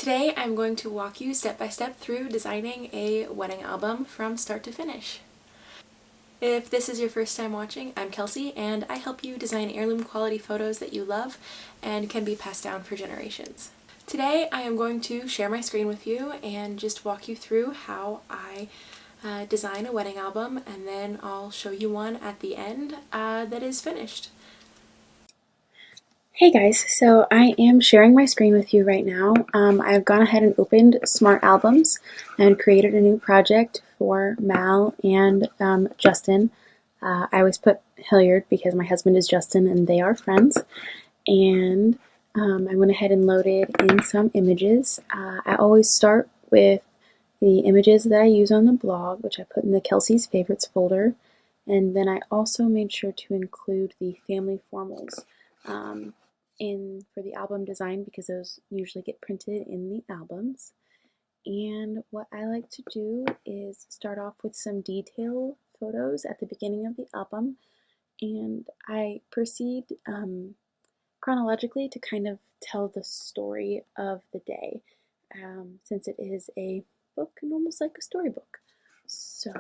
Today I'm going to walk you step by step through designing a wedding album from start to finish. If this is your first time watching, I'm Kelsey and I help you design heirloom quality photos that you love and can be passed down for generations. Today I am going to share my screen with you and just walk you through how I design a wedding album, and then I'll show you one at the end that is finished. Hey guys, so I am sharing my screen with you right now. I've gone ahead and opened SmartAlbums and created a new project for Mal and Justin. I always put Hilliard because my husband is Justin and they are friends. And I went ahead and loaded in some images. I always start with the images that I use on the blog, which I put in the Kelsey's Favorites folder. And then I also made sure to include the family formals for the album design because those usually get printed in the albums. And what I like to do is start off with some detail photos at the beginning of the album, and I proceed chronologically to kind of tell the story of the day, since it is a book and almost like a storybook. So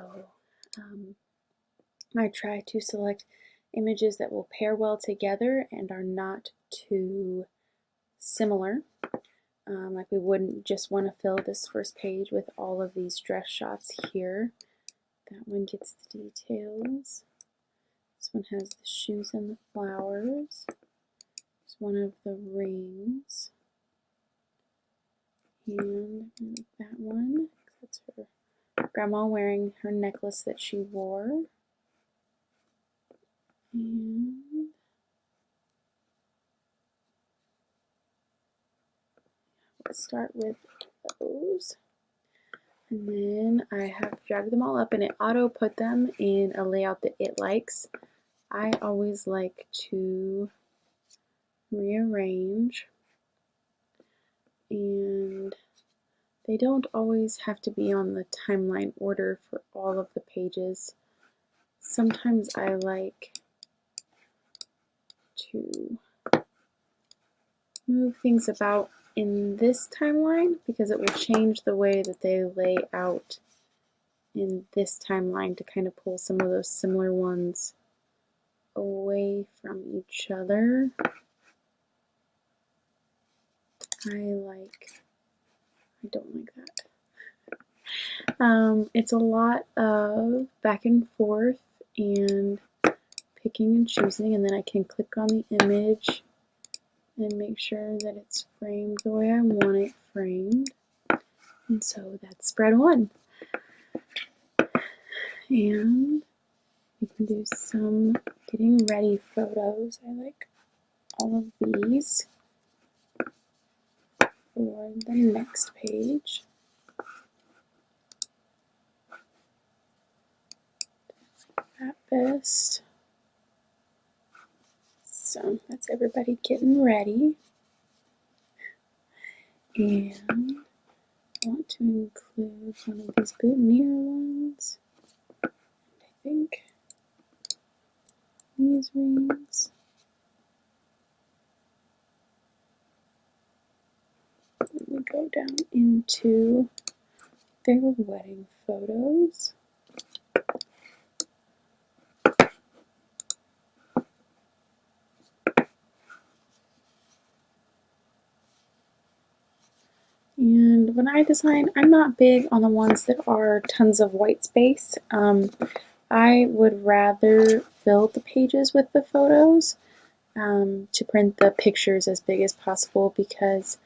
I try to select images that will pair well together and are not too similar. Like we wouldn't just want to fill this first page with all of these dress shots here. That one gets the details. This one has the shoes and the flowers. It's one of the rings. And that one, that's her grandma wearing her necklace that she wore. And let's start with those. And then I have dragged them all up and it auto put them in a layout that it likes. I always like to rearrange, and they don't always have to be on the timeline order for all of the pages. Sometimes I like to move things about in this timeline because it will change the way that they lay out in this timeline to kind of pull some of those similar ones away from each other. I don't like that. It's a lot of back and forth and picking and choosing, and then I can click on the image and make sure that it's framed the way I want it framed. And so that's spread one. And you can do some getting ready photos. I like all of these for the next page. That best. So that's everybody getting ready. And I want to include one of these boutonniere ones. I think these rings. Then we go down into their wedding photos. And when I design, I'm not big on the ones that are tons of white space. I would rather fill the pages with the photos to print the pictures as big as possible because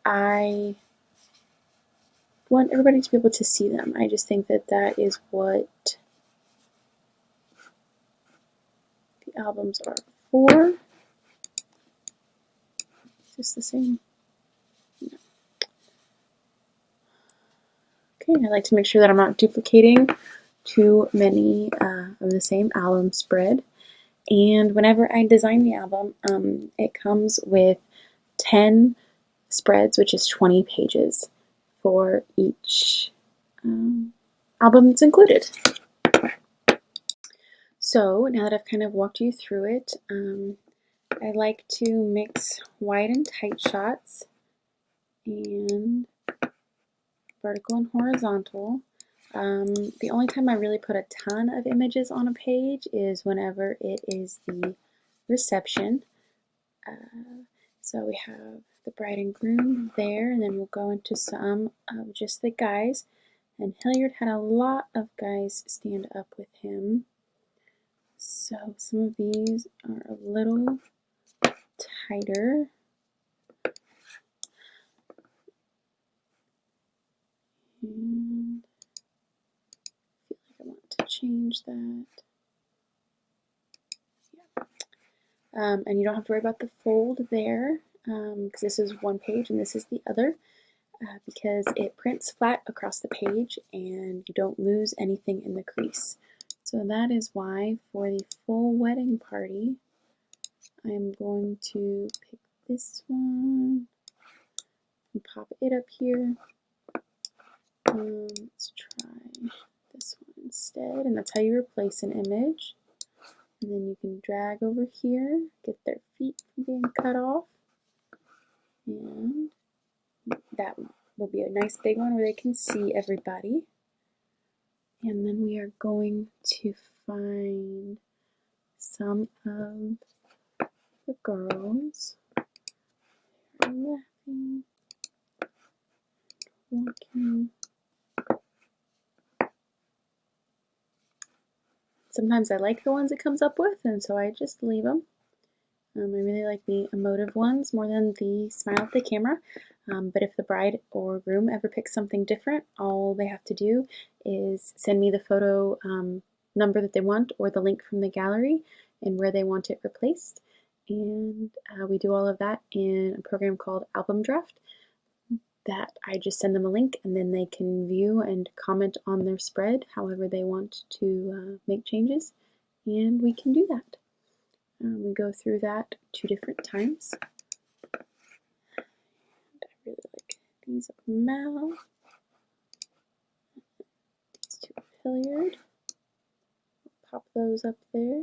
I want everybody to be able to see them. I just think that that is what the albums are for. Is this the same? No. Okay, I like to make sure that I'm not duplicating too many of the same album spread. And whenever I design the album, it comes with 10 spreads, which is 20 pages for each album that's included. So now that I've kind of walked you through it, I like to mix wide and tight shots, and vertical and horizontal. The only time I really put a ton of images on a page is whenever it is the reception. So we have the bride and groom there, and then we'll go into some of just the guys. And Hilliard had a lot of guys stand up with him. So some of these are a little tighter. And I feel like I want to change that. Yeah. And you don't have to worry about the fold there, because this is one page and this is the other, because it prints flat across the page and you don't lose anything in the crease. So that is why for the full wedding party, I'm going to pick this one and pop it up here. Let's try this one instead, and that's how you replace an image. And then you can drag over here, get their feet from being cut off, and that will be a nice big one where they can see everybody. And then we are going to find some of the girls. They're laughing, walking. Sometimes I like the ones it comes up with, and so I just leave them. I really like the emotive ones more than the smile at the camera. But if the bride or groom ever picks something different, all they have to do is send me the photo number that they want or the link from the gallery and where they want it replaced. And we do all of that in a program called Album Draft that I just send them a link, and then they can view and comment on their spread however they want to make changes, and we can do that. We go through that 2 different times. And I really like these of Mal, these 2 of Hilliard. Pop those up there.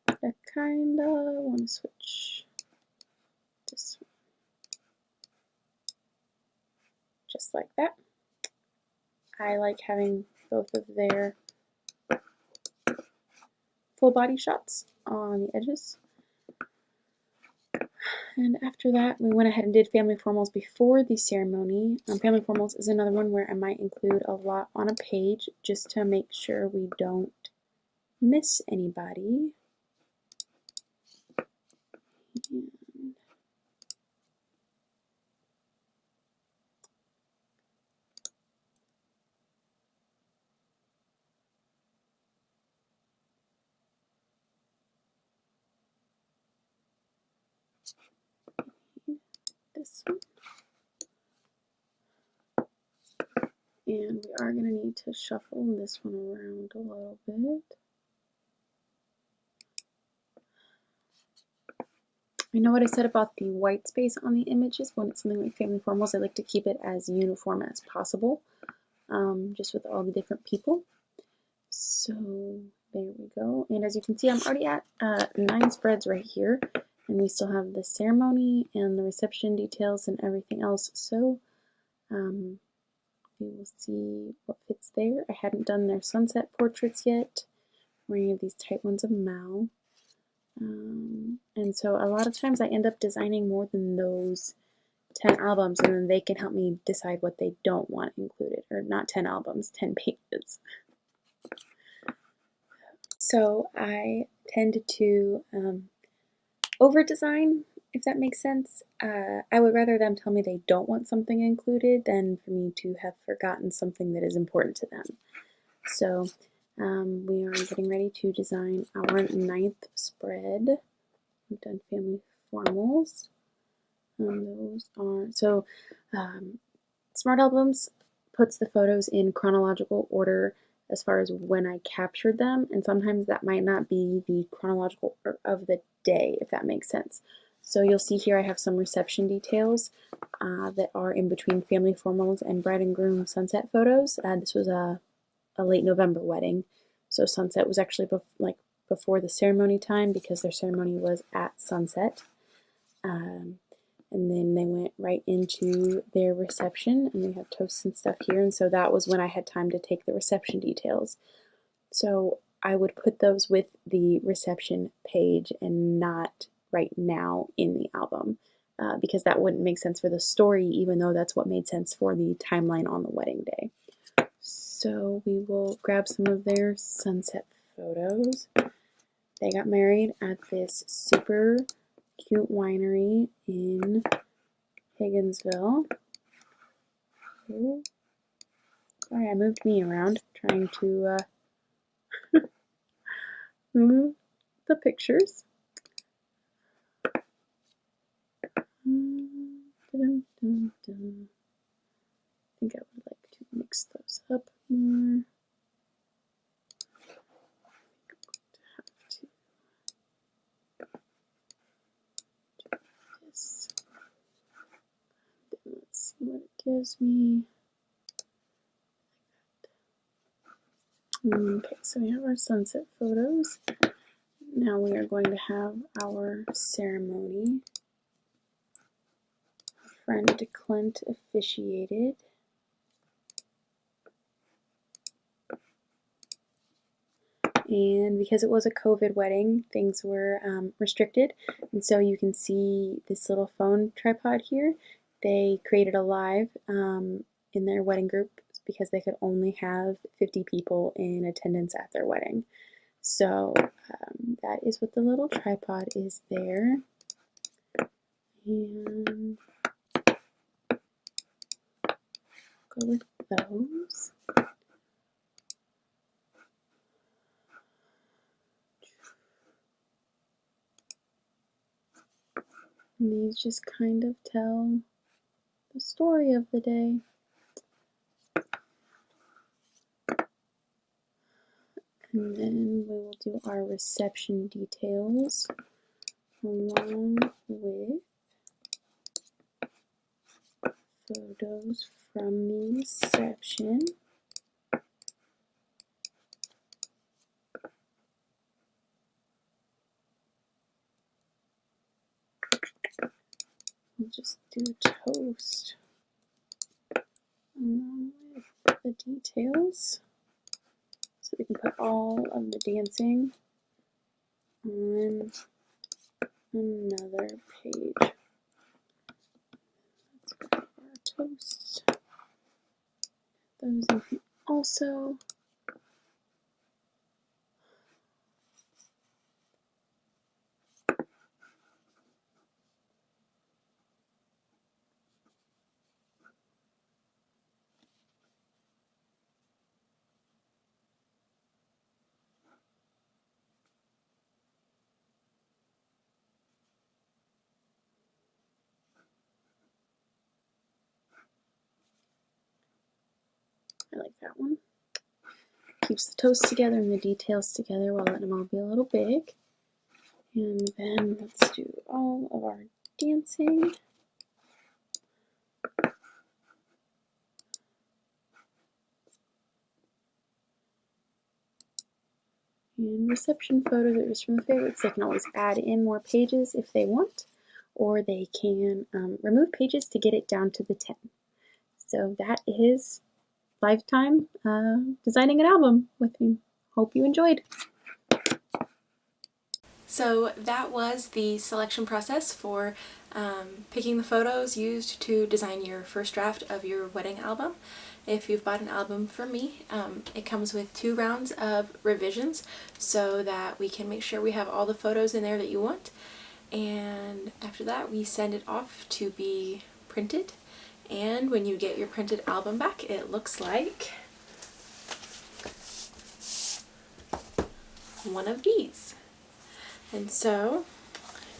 I kinda want to switch this one. Just like that. I like having both of their full body shots on the edges. And after that, we went ahead and did family formals before the ceremony. Family formals is another one where I might include a lot on a page just to make sure we don't miss anybody. And this one. And we are going to need to shuffle this one around a little bit. I know what I said about the white space on the images. When it's something like family formals, I like to keep it as uniform as possible, just with all the different people. So there we go. And as you can see, I'm already at 9 spreads right here. And we still have the ceremony and the reception details and everything else. So we will see what fits there. I hadn't done their sunset portraits yet, or any of these tight ones of Mal. And so a lot of times I end up designing more than those 10 albums, and then they can help me decide what they don't want included, or not 10 albums, 10 pages. So I tend to over-design, if that makes sense. I would rather them tell me they don't want something included than for me to have forgotten something that is important to them. So we are getting ready to design our 9th spread. We've done family formals. Those are so SmartAlbums puts the photos in chronological order as far as when I captured them, and sometimes that might not be the chronological order of the day, if that makes sense. So you'll see here I have some reception details that are in between family formals and bride and groom sunset photos. This was a late November wedding, so sunset was actually before the ceremony time because their ceremony was at sunset. and then they went right into their reception, and we have toasts and stuff here, and so that was when I had time to take the reception details. So I would put those with the reception page and not right now in the album, because that wouldn't make sense for the story, even though that's what made sense for the timeline on the wedding day. So we will grab some of their sunset photos. They got married at this super cute winery in Higginsville. Ooh. Sorry, I moved me around trying to move the pictures. Dun, dun, dun. I think I would like to mix those up more. Have to do this. Then let's see what it gives me. Okay, so we have our sunset photos. Now we are going to have our ceremony. Friend Clint officiated. And because it was a COVID wedding, things were restricted. And so you can see this little phone tripod here. They created a live in their wedding group because they could only have 50 people in attendance at their wedding. So that is what the little tripod is there. And go with those. And these just kind of tell the story of the day. And then we will do our reception details along with photos from the reception. We'll just do toast along with the details. So we can put all of the dancing on another page. Let's grab our toasts. Those in here also. I like that one. Keeps the toast together and the details together while letting them all be a little big. And then let's do all of our dancing. And reception photos are just from the favorites. They can always add in more pages if they want, or they can remove pages to get it down to the 10. So that is lifetime designing an album with me. Hope you enjoyed. So that was the selection process for picking the photos used to design your first draft of your wedding album. If you've bought an album from me, it comes with 2 rounds of revisions so that we can make sure we have all the photos in there that you want. And after that, we send it off to be printed. And when you get your printed album back, it looks like one of these. And so,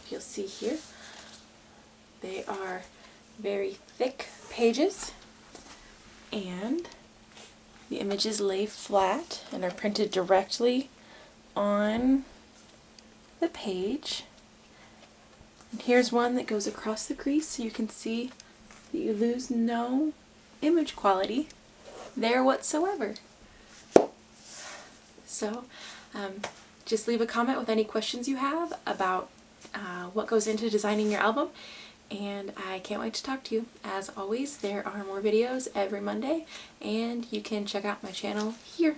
if you'll see here, they are very thick pages, and the images lay flat and are printed directly on the page. And here's one that goes across the crease so you can see that you lose no image quality there whatsoever. So, just leave a comment with any questions you have about what goes into designing your album, and I can't wait to talk to you. As always, there are more videos every Monday, and you can check out my channel here.